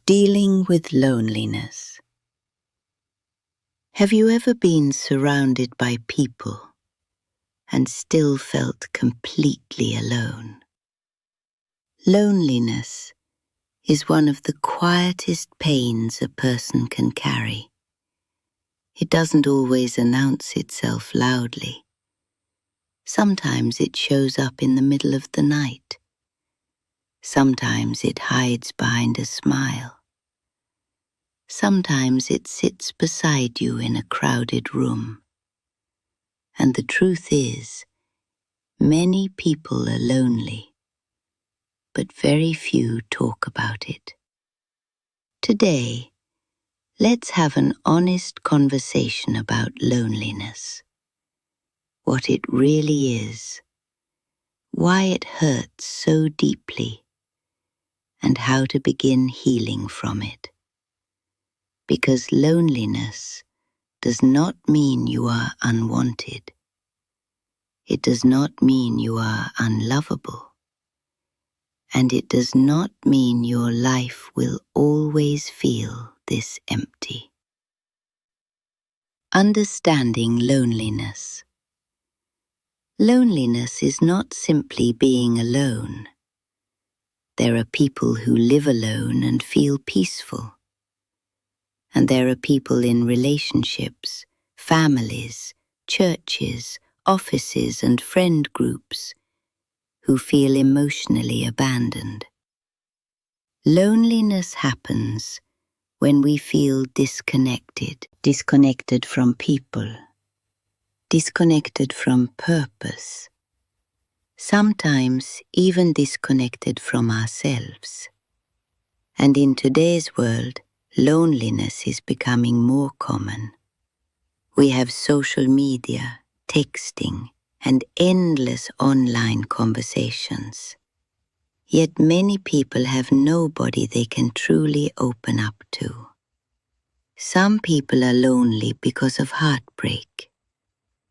Dealing with loneliness. Have you ever been surrounded by people and still felt completely alone? Loneliness is one of the quietest pains a person can carry. It doesn't always announce itself loudly. Sometimes it shows up in the middle of the night. Sometimes it hides behind a smile. Sometimes it sits beside you in a crowded room. And the truth is, many people are lonely, but very few talk about it. Today, let's have an honest conversation about loneliness. What it really is, why it hurts so deeply, and how to begin healing from it. Because loneliness does not mean you are unwanted. It does not mean you are unlovable. And it does not mean your life will always feel this empty. Understanding loneliness. Loneliness is not simply being alone. There are people who live alone and feel peaceful. And there are people in relationships, families, churches, offices, and friend groups who feel emotionally abandoned. Loneliness happens when we feel disconnected from people, disconnected from purpose, sometimes even disconnected from ourselves. And in today's world, loneliness is becoming more common. We have social media, texting, and endless online conversations. Yet many people have nobody they can truly open up to. Some people are lonely because of heartbreak.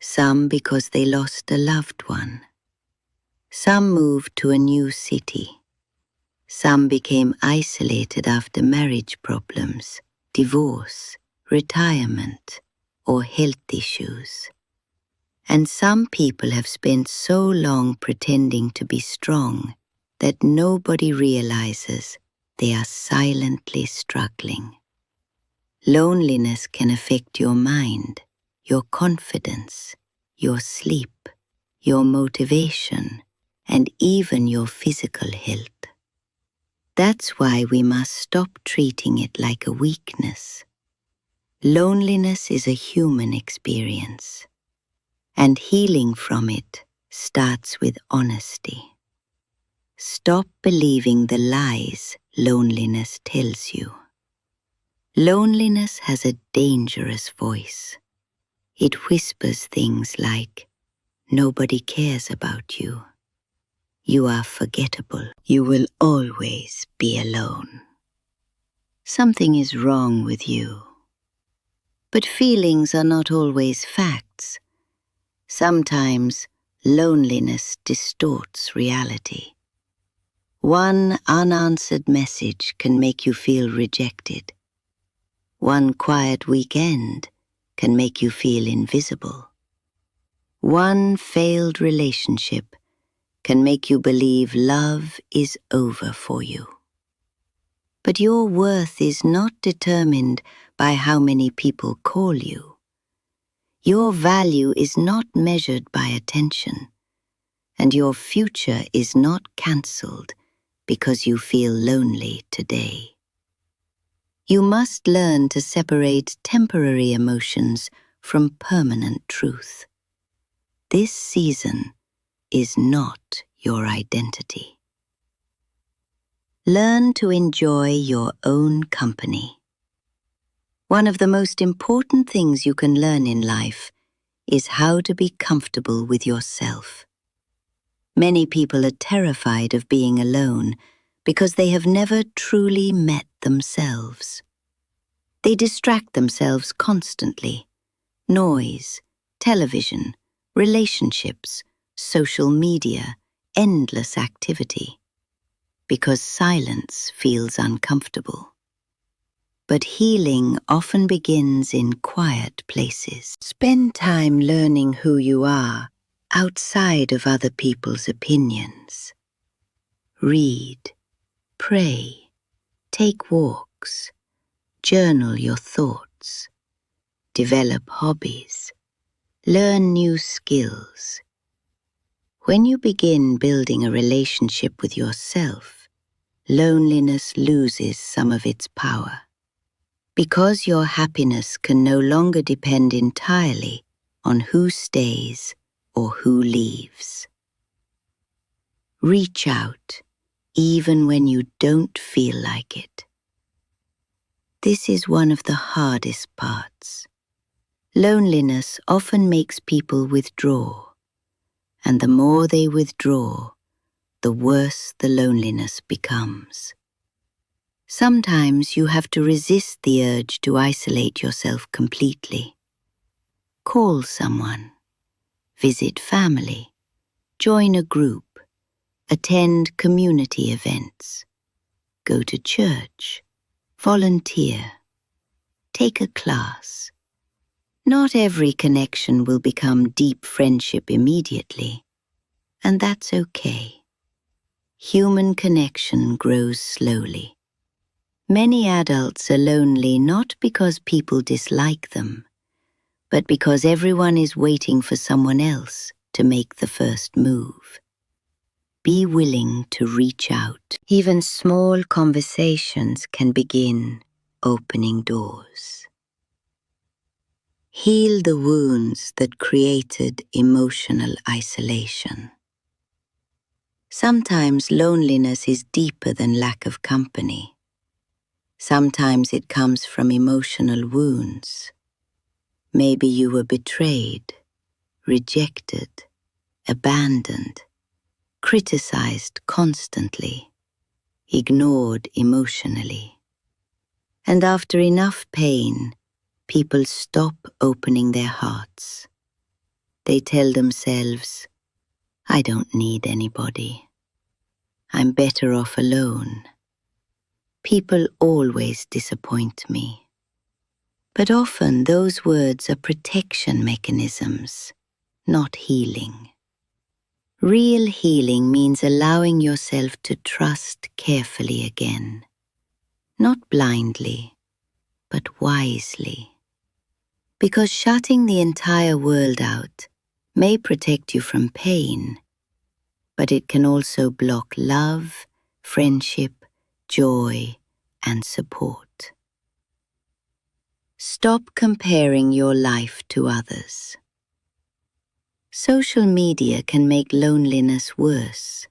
Some because they lost a loved one. Some moved to a new city. Some became isolated after marriage problems, divorce, retirement, or health issues. And some people have spent so long pretending to be strong that nobody realizes they are silently struggling. Loneliness can affect your mind, your confidence, your sleep, your motivation, and even your physical health. That's why we must stop treating it like a weakness. Loneliness is a human experience, and healing from it starts with honesty. Stop believing the lies loneliness tells you. Loneliness has a dangerous voice. It whispers things like, "Nobody cares about you. You are forgettable. You will always be alone. Something is wrong with you." But feelings are not always facts. Sometimes loneliness distorts reality. One unanswered message can make you feel rejected. One quiet weekend can make you feel invisible. One failed relationship can make you believe love is over for you. But your worth is not determined by how many people call you. Your value is not measured by attention, and your future is not cancelled because you feel lonely today. You must learn to separate temporary emotions from permanent truth. This season is not your identity. Learn to enjoy your own company. One of the most important things you can learn in life is how to be comfortable with yourself. Many people are terrified of being alone because they have never truly met themselves. They distract themselves constantly. Noise, television, relationships, social media, endless activity. Because silence feels uncomfortable. but healing often begins in quiet places. Spend time learning who you are outside of other people's opinions. Read, pray, take walks, journal your thoughts, develop hobbies, learn new skills. When you begin building a relationship with yourself, loneliness loses some of its power. Because your happiness can no longer depend entirely on who stays or who leaves. Reach out, even when you don't feel like it. This is one of the hardest parts. Loneliness often makes people withdraw, and the more they withdraw, the worse the loneliness becomes. Sometimes you have to resist the urge to isolate yourself completely. Call someone, visit family, join a group, attend community events, go to church, volunteer, take a class. Not every connection will become deep friendship immediately, and that's okay. Human connection grows slowly. Many adults are lonely not because people dislike them, but because everyone is waiting for someone else to make the first move. Be willing to reach out. Even small conversations can begin opening doors. Heal the wounds that created emotional isolation. Sometimes loneliness is deeper than lack of company. Sometimes it comes from emotional wounds. Maybe you were betrayed, rejected, abandoned, criticized constantly, ignored emotionally. And after enough pain, people stop opening their hearts. They tell themselves, I don't need anybody. I'm better off alone. People always disappoint me. But often those words are protection mechanisms, not healing. Real healing means allowing yourself to trust carefully again, not blindly, but wisely. Because shutting the entire world out may protect you from pain, but it can also block love, friendship, joy, and support. Stop comparing your life to others. Social media can make loneliness worse.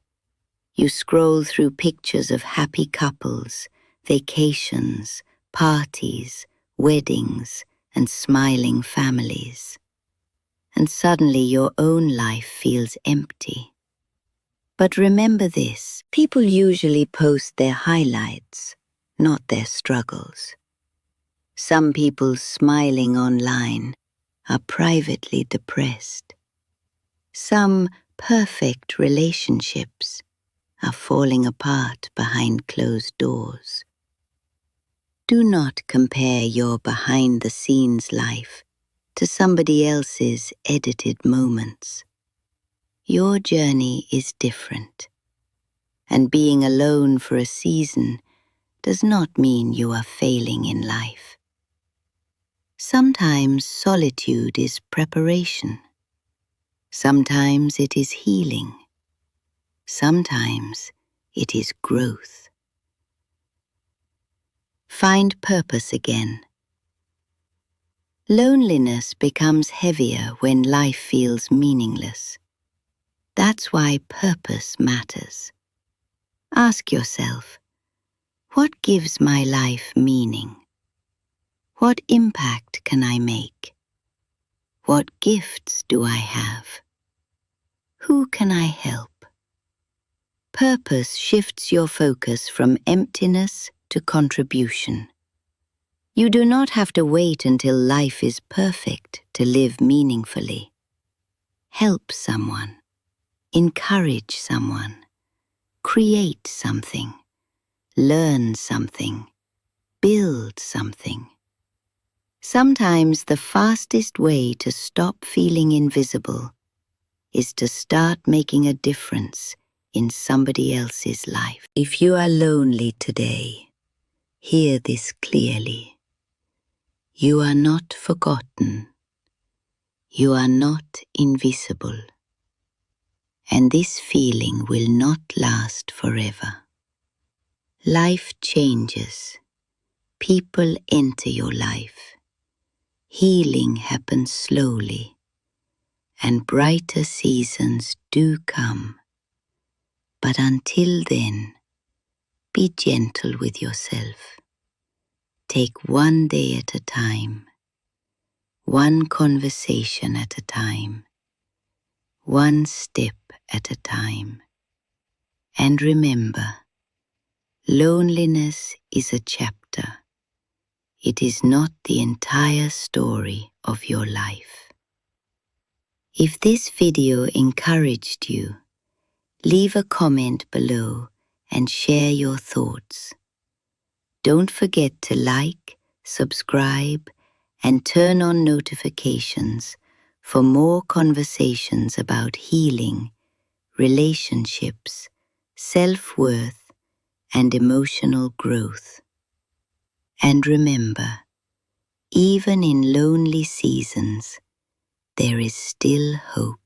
You scroll through pictures of happy couples, vacations, parties, weddings, and smiling families. And suddenly your own life feels empty. But remember this, people usually post their highlights, not their struggles. Some people smiling online are privately depressed. Some perfect relationships are falling apart behind closed doors. Do not compare your behind-the-scenes life to somebody else's edited moments. Your journey is different, and being alone for a season does not mean you are failing in life. Sometimes solitude is preparation. Sometimes it is healing. Sometimes it is growth. Find purpose again. Loneliness becomes heavier when life feels meaningless. That's why purpose matters. Ask yourself, what gives my life meaning? What impact can I make? What gifts do I have? Who can I help? Purpose shifts your focus from emptiness to contribution. You do not have to wait until life is perfect to live meaningfully. Help someone, encourage someone, create something, learn something, build something. Sometimes the fastest way to stop feeling invisible is to start making a difference in somebody else's life. If you are lonely today, hear this clearly. You are not forgotten. You are not invisible. And this feeling will not last forever. Life changes. People enter your life. Healing happens slowly, and brighter seasons do come. But until then, be gentle with yourself. Take one day at a time, one conversation at a time, one step at a time. And remember, loneliness is a chapter. It is not the entire story of your life. If this video encouraged you, leave a comment below and share your thoughts. Don't forget to like, subscribe, and turn on notifications for more conversations about healing, relationships, self-worth, and emotional growth. And remember, even in lonely seasons, there is still hope.